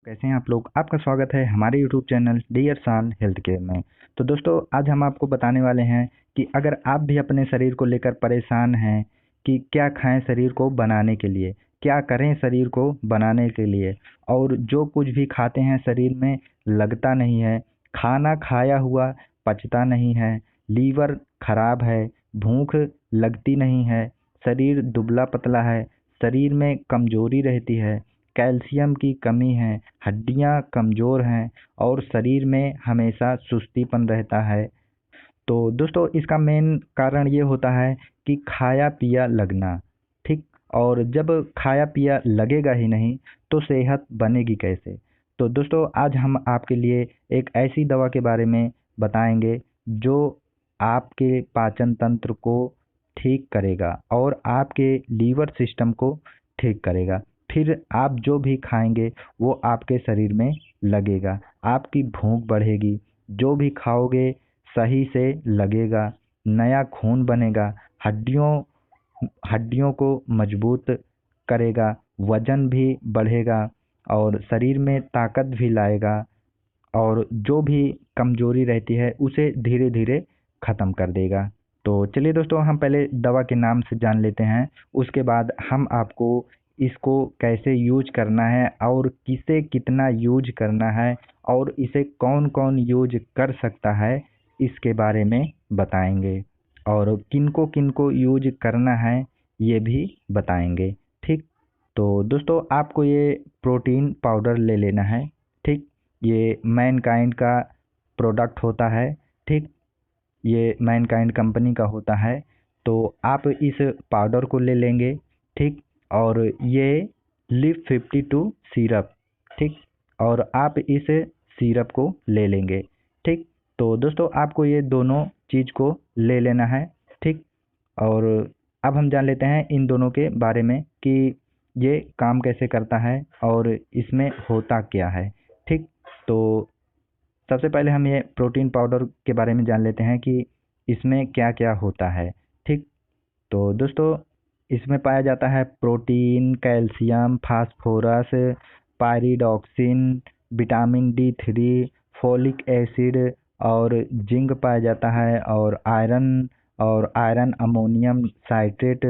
कैसे हैं आप लोग। आपका स्वागत है हमारे यूट्यूब चैनल डियर शान हेल्थ केयर में। तो दोस्तों आज हम आपको बताने वाले हैं कि अगर आप भी अपने शरीर को लेकर परेशान हैं कि क्या खाएं शरीर को बनाने के लिए, क्या करें शरीर को बनाने के लिए, और जो कुछ भी खाते हैं शरीर में लगता नहीं है, खाना खाया हुआ पचता नहीं है, लीवर खराब है, भूख लगती नहीं है, शरीर दुबला पतला है, शरीर में कमजोरी रहती है, कैल्शियम की कमी है, हड्डियां कमज़ोर हैं और शरीर में हमेशा सुस्तीपन रहता है। तो दोस्तों इसका मेन कारण ये होता है कि खाया पिया लगना, ठीक। और जब खाया पिया लगेगा ही नहीं तो सेहत बनेगी कैसे। तो दोस्तों आज हम आपके लिए एक ऐसी दवा के बारे में बताएंगे जो आपके पाचन तंत्र को ठीक करेगा और आपके लीवर सिस्टम को ठीक करेगा। फिर आप जो भी खाएंगे वो आपके शरीर में लगेगा, आपकी भूख बढ़ेगी, जो भी खाओगे सही से लगेगा, नया खून बनेगा, हड्डियों हड्डियों को मजबूत करेगा, वजन भी बढ़ेगा और शरीर में ताकत भी लाएगा और जो भी कमजोरी रहती है उसे धीरे धीरे ख़त्म कर देगा। तो चलिए दोस्तों हम पहले दवा के नाम से जान लेते हैं, उसके बाद हम आपको इसको कैसे यूज करना है और किसे कितना यूज करना है और इसे कौन कौन यूज कर सकता है इसके बारे में बताएंगे और किनको किनको यूज करना है ये भी बताएंगे, ठीक। तो दोस्तों आपको ये प्रोटीन पाउडर ले लेना है, ठीक। ये मैनकाइंड का प्रोडक्ट होता है, ठीक। ये मैनकाइंड कंपनी का होता है। तो आप इस पाउडर को ले लेंगे, ठीक। और ये लिव 52 सिरप, ठीक। और आप इस सिरप को ले लेंगे, ठीक। तो दोस्तों आपको ये दोनों चीज़ को ले लेना है, ठीक। और अब हम जान लेते हैं इन दोनों के बारे में कि ये काम कैसे करता है और इसमें होता क्या है, ठीक। तो सबसे पहले हम ये प्रोटीन पाउडर के बारे में जान लेते हैं कि इसमें क्या क्या होता है, ठीक। तो दोस्तों इसमें पाया जाता है protein, calcium, phosphorus, pyridoxine, vitamin D3, folic acid और जिंक पाया जाता है और आयरन अमोनियम साइट्रेट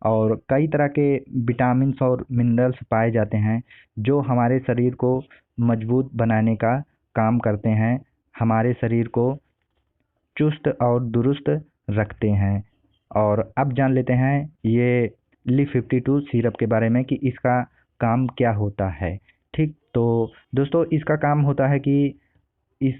और कई तरह के विटामिन्स और मिनरल्स पाए जाते हैं जो हमारे शरीर को मजबूत बनाने का काम करते हैं, हमारे शरीर को चुस्त और दुरुस्त रखते हैं। और अब जान लेते हैं ये ली 52 सिरप के बारे में कि इसका काम क्या होता है, ठीक। तो दोस्तों इसका काम होता है कि इस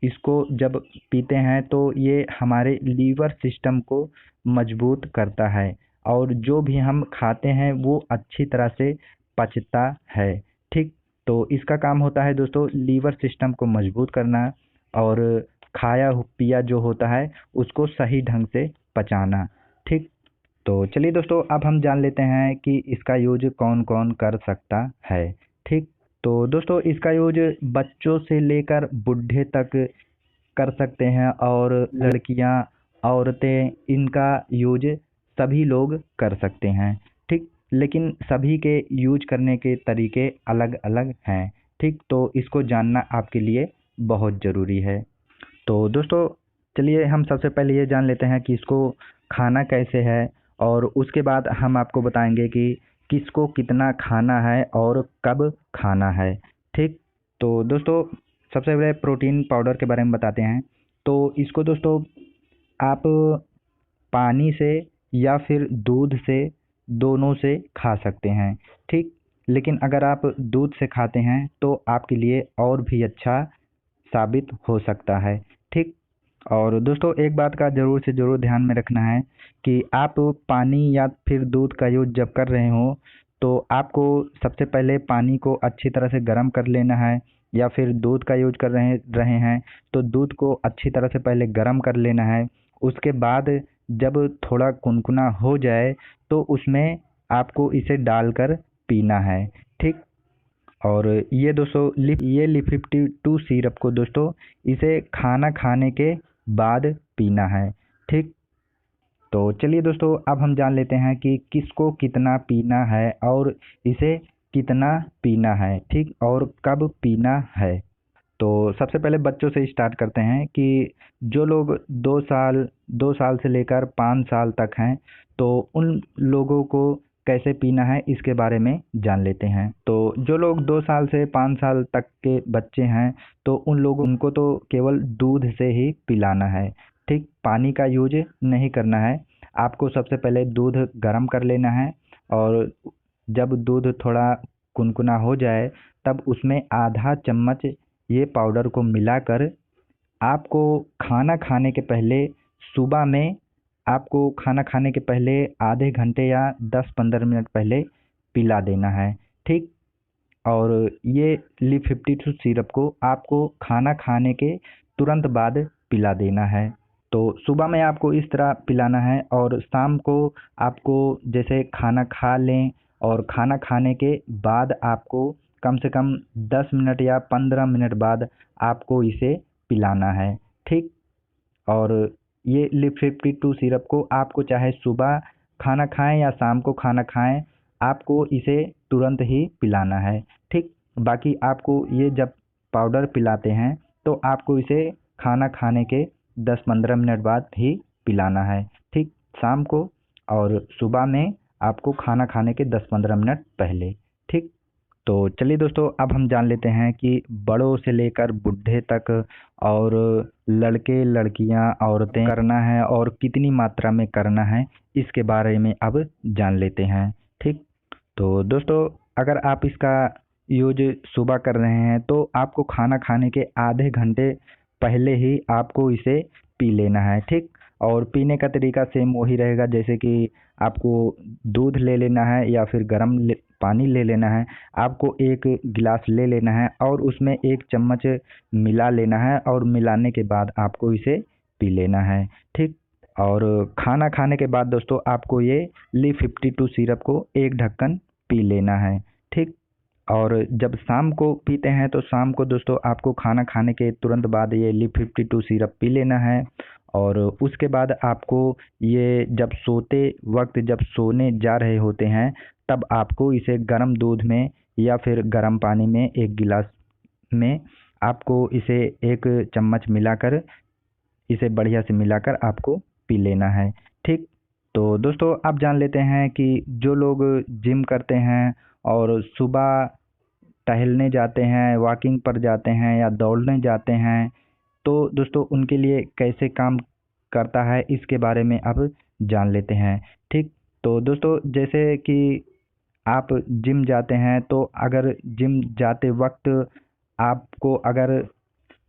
इसको जब पीते हैं तो ये हमारे लीवर सिस्टम को मजबूत करता है और जो भी हम खाते हैं वो अच्छी तरह से पचता है, ठीक। तो इसका काम होता है दोस्तों लीवर सिस्टम को मजबूत करना और पिया जो होता है उसको सही ढंग से पचाना, ठीक। तो चलिए दोस्तों अब हम जान लेते हैं कि इसका यूज कौन कौन कर सकता है, ठीक। तो दोस्तों इसका यूज बच्चों से लेकर बूढ़े तक कर सकते हैं और लड़कियां, औरतें, इनका यूज सभी लोग कर सकते हैं, ठीक। लेकिन सभी के यूज करने के तरीके अलग अलग हैं, ठीक। तो इसको जानना आपके लिए बहुत ज़रूरी है। तो दोस्तों चलिए हम सबसे पहले ये जान लेते हैं कि इसको खाना कैसे है और उसके बाद हम आपको बताएंगे कि किसको कितना खाना है और कब खाना है, ठीक। तो दोस्तों सबसे पहले प्रोटीन पाउडर के बारे में बताते हैं। तो इसको दोस्तों आप पानी से या फिर दूध से, दोनों से खा सकते हैं, ठीक। लेकिन अगर आप दूध से खाते हैं तो आपके लिए और भी अच्छा साबित हो सकता है, ठीक। और दोस्तों एक बात का ज़रूर से ज़रूर ध्यान में रखना है कि आप पानी या फिर दूध का यूज जब कर रहे हो तो आपको सबसे पहले पानी को अच्छी तरह से गर्म कर लेना है, या फिर दूध का यूज कर रहे हैं तो दूध को अच्छी तरह से पहले गर्म कर लेना है। उसके बाद जब थोड़ा कुनकुना हो जाए तो उसमें आपको इसे डालकर पीना है, ठीक। और ये दोस्तों ये ली 52 सिरप को दोस्तों इसे खाना खाने के बाद पीना है, ठीक। तो चलिए दोस्तों अब हम जान लेते हैं कि किसको कितना पीना है और इसे कितना पीना है, ठीक, और कब पीना है। तो सबसे पहले बच्चों से स्टार्ट करते हैं कि जो लोग 2 साल से लेकर 5 साल तक हैं, तो उन लोगों को कैसे पीना है इसके बारे में जान लेते हैं। तो जो लोग 2 साल से 5 साल तक के बच्चे हैं, तो उन लोगों उनको तो केवल दूध से ही पिलाना है, ठीक, पानी का यूज नहीं करना है। आपको सबसे पहले दूध गर्म कर लेना है, और जब दूध थोड़ा कुनकुना हो जाए, तब उसमें आधा चम्मच ये पाउडर को मिलाकर आपको खाना खाने के पहले, सुबह में आपको खाना खाने के पहले आधे घंटे या 10-15 मिनट पहले पिला देना है, ठीक। और ये लिप 52 सिरप को आपको खाना खाने के तुरंत बाद पिला देना है। तो सुबह में आपको इस तरह पिलाना है, और शाम को आपको जैसे खाना खा लें, और खाना खाने के बाद आपको कम से कम 10 मिनट या 15 मिनट बाद आपको इसे पिलाना है, ठीक। और ये लिप 52 सिरप को आपको चाहे सुबह खाना खाएं या शाम को खाना खाएं, आपको इसे तुरंत ही पिलाना है, ठीक। बाकी आपको ये जब पाउडर पिलाते हैं, तो आपको इसे खाना खाने के 10-15 मिनट बाद ही पिलाना है, ठीक, शाम को और सुबह में आपको खाना खाने के 10-15 मिनट पहले, ठीक। तो चलिए दोस्तों, अब हम जान लेते हैं कि बड़ों से लेकर बूढ़े तक, और लड़के लड़कियां औरतें करना है और कितनी मात्रा में करना है, इसके बारे में अब जान लेते हैं, ठीक। तो दोस्तों, अगर आप इसका यूज सुबह कर रहे हैं, तो आपको खाना खाने के आधे घंटे पहले ही आपको इसे पी लेना है, ठीक। और पीने का तरीका सेम वही रहेगा, जैसे कि आपको दूध ले लेना है या फिर पानी ले लेना है। आपको एक गिलास ले लेना है और उसमें 1 चम्मच मिला लेना है, और मिलाने के बाद आपको इसे पी लेना है, ठीक। और खाना खाने के बाद दोस्तों आपको ये लिप 52 सिरप को एक ढक्कन पी लेना है, ठीक। और जब शाम को पीते हैं, तो शाम को दोस्तों आपको खाना खाने के तुरंत बाद ये लिप 52 सिरप पी लेना है। और उसके बाद आपको ये जब सोते वक्त, जब सोने जा रहे होते हैं, तब आपको इसे गर्म दूध में या फिर गर्म पानी में एक गिलास में आपको इसे 1 चम्मच मिलाकर, इसे बढ़िया से मिलाकर आपको पी लेना है, ठीक। तो दोस्तों, आप जान लेते हैं कि जो लोग जिम करते हैं और सुबह टहलने जाते हैं, वॉकिंग पर जाते हैं या दौड़ने जाते हैं, तो दोस्तों उनके लिए कैसे काम करता है इसके बारे में अब जान लेते हैं, ठीक। तो दोस्तों, जैसे कि आप जिम जाते हैं, तो अगर जिम जाते वक्त आपको अगर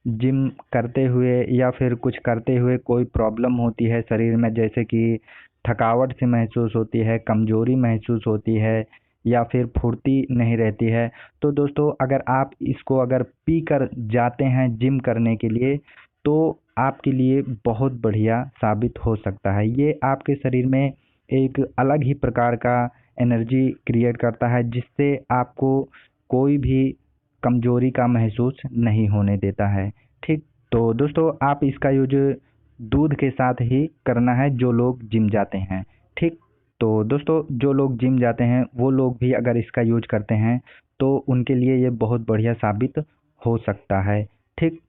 जिम करते हुए या फिर कुछ करते हुए कोई प्रॉब्लम होती है शरीर में, जैसे कि थकावट सी महसूस होती है, कमजोरी महसूस होती है, या फिर फुर्ती नहीं रहती है, तो दोस्तों अगर आप इसको अगर पी कर जाते हैं जिम करने के लिए, तो आपके लिए बहुत बढ़िया साबित हो सकता है। ये आपके शरीर में एक अलग ही प्रकार का एनर्जी क्रिएट करता है, जिससे आपको कोई भी कमजोरी का महसूस नहीं होने देता है, ठीक। तो दोस्तों, आप इसका यूज दूध के साथ ही करना है जो लोग जिम जाते हैं, ठीक। तो दोस्तों, जो लोग जिम जाते हैं वो लोग भी अगर इसका यूज करते हैं, तो उनके लिए ये बहुत बढ़िया साबित हो सकता है, ठीक।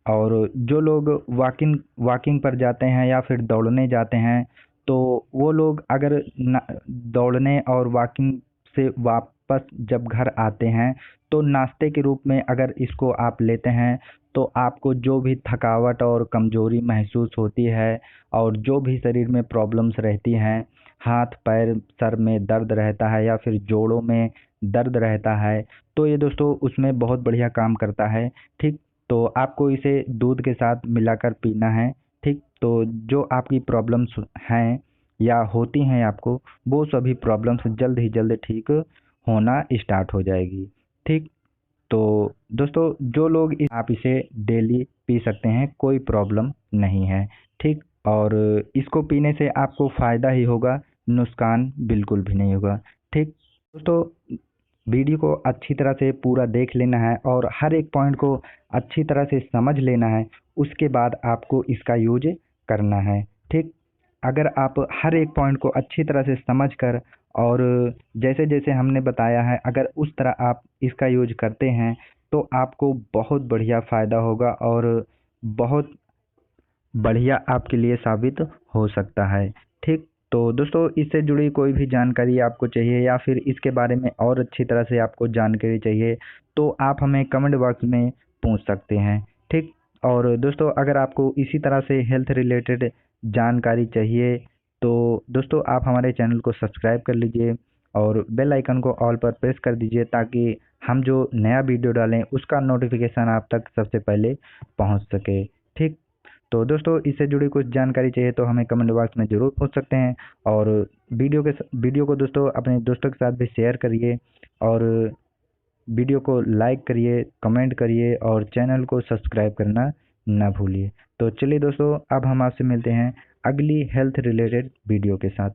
और जो लोग वॉकिंग वॉकिंग पर जाते हैं या फिर दौड़ने जाते हैं, तो वो लोग अगर दौड़ने और वॉकिंग से वापस जब घर आते हैं, तो नाश्ते के रूप में अगर इसको आप लेते हैं, तो आपको जो भी थकावट और कमजोरी महसूस होती है, और जो भी शरीर में प्रॉब्लम्स रहती हैं, हाथ पैर सर में दर्द रहता है या फिर जोड़ों में दर्द रहता है, तो ये दोस्तों उसमें बहुत बढ़िया काम करता है, ठीक। तो आपको इसे दूध के साथ मिलाकर पीना है, ठीक। तो जो आपकी प्रॉब्लम्स हैं या होती हैं आपको, वो सभी प्रॉब्लम्स जल्द ही जल्द ठीक होना स्टार्ट हो जाएगी, ठीक। तो दोस्तों, जो लोग आप इसे डेली पी सकते हैं, कोई प्रॉब्लम नहीं है, ठीक। और इसको पीने से आपको फ़ायदा ही होगा, नुकसान बिल्कुल भी नहीं होगा, ठीक। दोस्तों, वीडियो को अच्छी तरह से पूरा देख लेना है और हर एक पॉइंट को अच्छी तरह से समझ लेना है, उसके बाद आपको इसका यूज करना है, ठीक। अगर आप हर एक पॉइंट को अच्छी तरह से समझ कर और जैसे जैसे हमने बताया है, अगर उस तरह आप इसका यूज करते हैं तो आपको बहुत बढ़िया फ़ायदा होगा और बहुत बढ़िया आपके लिए साबित हो सकता है। ठीक, तो दोस्तों इससे जुड़ी कोई भी जानकारी आपको चाहिए या फिर इसके बारे में और अच्छी तरह से आपको जानकारी चाहिए तो आप हमें कमेंट बॉक्स में पूछ सकते हैं। ठीक, और दोस्तों अगर आपको इसी तरह से हेल्थ रिलेटेड जानकारी चाहिए तो दोस्तों आप हमारे चैनल को सब्सक्राइब कर लीजिए और बेल आइकन को ऑल पर प्रेस कर दीजिए ताकि हम जो नया वीडियो डालें उसका नोटिफिकेशन आप तक सबसे पहले पहुंच सके। ठीक, तो दोस्तों इससे जुड़ी कुछ जानकारी चाहिए तो हमें कमेंट बॉक्स में ज़रूर पूछ सकते हैं और वीडियो को दोस्तों अपने दोस्तों के साथ भी शेयर करिए और वीडियो को लाइक करिए, कमेंट करिए और चैनल को सब्सक्राइब करना ना भूलिए। तो चलिए दोस्तों अब हम आपसे मिलते हैं अगली हेल्थ रिलेटेड वीडियो के साथ।